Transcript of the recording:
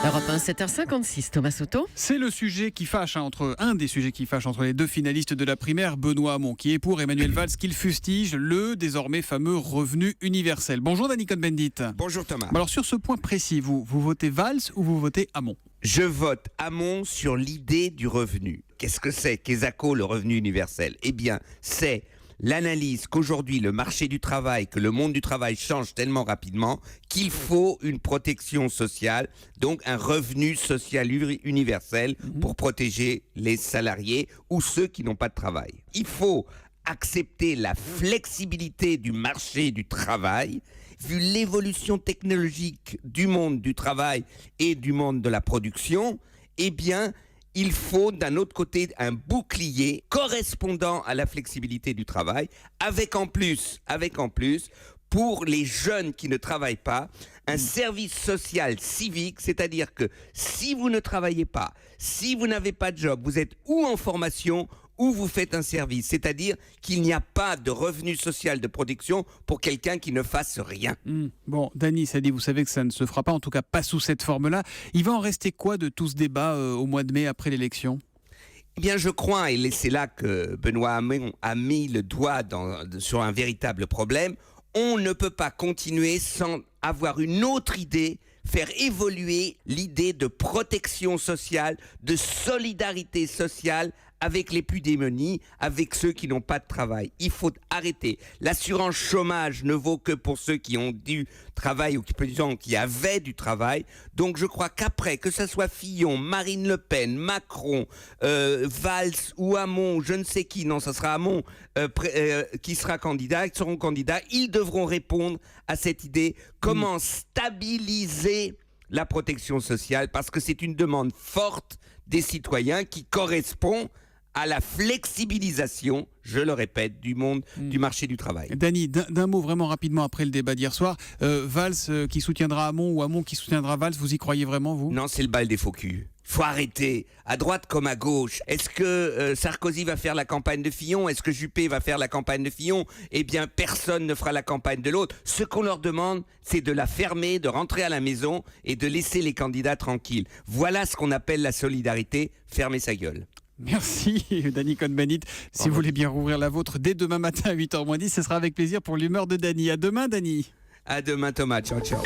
Europe 1, 7h56, Thomas Soto. C'est le sujet qui fâche, un des sujets qui fâchent entre les deux finalistes de la primaire, Benoît Hamon, qui est pour Emmanuel Valls, qu'il fustige le désormais fameux revenu universel. Bonjour Dany Cohn-Bendit. Bonjour Thomas. Alors sur ce point précis, vous votez Valls ou vous votez Hamon? Je vote Hamon sur l'idée du revenu. Qu'est-ce que c'est qu'ESACO, le revenu universel? Eh bien, c'est l'analyse qu'aujourd'hui le marché du travail, que le monde du travail change tellement rapidement qu'il faut une protection sociale, donc un revenu social universel pour protéger les salariés ou ceux qui n'ont pas de travail. Il faut accepter la flexibilité du marché du travail, vu l'évolution technologique du monde du travail et du monde de la production, eh bien, il faut d'un autre côté un bouclier correspondant à la flexibilité du travail, avec en plus, pour les jeunes qui ne travaillent pas, un service social civique, c'est-à-dire que si vous ne travaillez pas, si vous n'avez pas de job, vous êtes ou en formation ou vous faites un service, c'est-à-dire qu'il n'y a pas de revenu social de protection pour quelqu'un qui ne fasse rien. Bon, Dany, ça dit, vous savez que ça ne se fera pas, en tout cas pas sous cette forme-là. Il va en rester quoi de tout ce débat au mois de mai après l'élection ? Eh bien, je crois, et c'est là que Benoît Hamon a mis le doigt sur un véritable problème, on ne peut pas continuer sans avoir une autre idée, faire évoluer l'idée de protection sociale, de solidarité sociale avec les plus démunis, avec ceux qui n'ont pas de travail. Il faut arrêter. L'assurance chômage ne vaut que pour ceux qui ont du travail ou qui avaient du travail. Donc je crois qu'après, que ce soit Fillon, Marine Le Pen, Macron, Valls ou Hamon, je ne sais qui, non, ça sera Hamon qui sera candidat, qui seront candidats, ils devront répondre à cette idée. Comment stabiliser la protection sociale, parce que c'est une demande forte des citoyens qui correspond à la flexibilisation, je le répète, du monde du marché du travail. Dany, d'un mot vraiment rapidement après le débat d'hier soir, Valls qui soutiendra Hamon ou Hamon qui soutiendra Valls, vous y croyez vraiment, vous ? Non, c'est le bal des faux culs. Faut arrêter, à droite comme à gauche. Est-ce que Sarkozy va faire la campagne de Fillon? Est-ce que Juppé va faire la campagne de Fillon? Eh bien, personne ne fera la campagne de l'autre. Ce qu'on leur demande, c'est de la fermer, de rentrer à la maison et de laisser les candidats tranquilles. Voilà ce qu'on appelle la solidarité. Fermer sa gueule. Merci Dany Cohn-Bendit. Si vous voulez bien rouvrir la vôtre dès demain matin à 8h moins 10, ce sera avec plaisir pour l'humeur de Dany. À demain Dany. À demain Thomas, ciao ciao.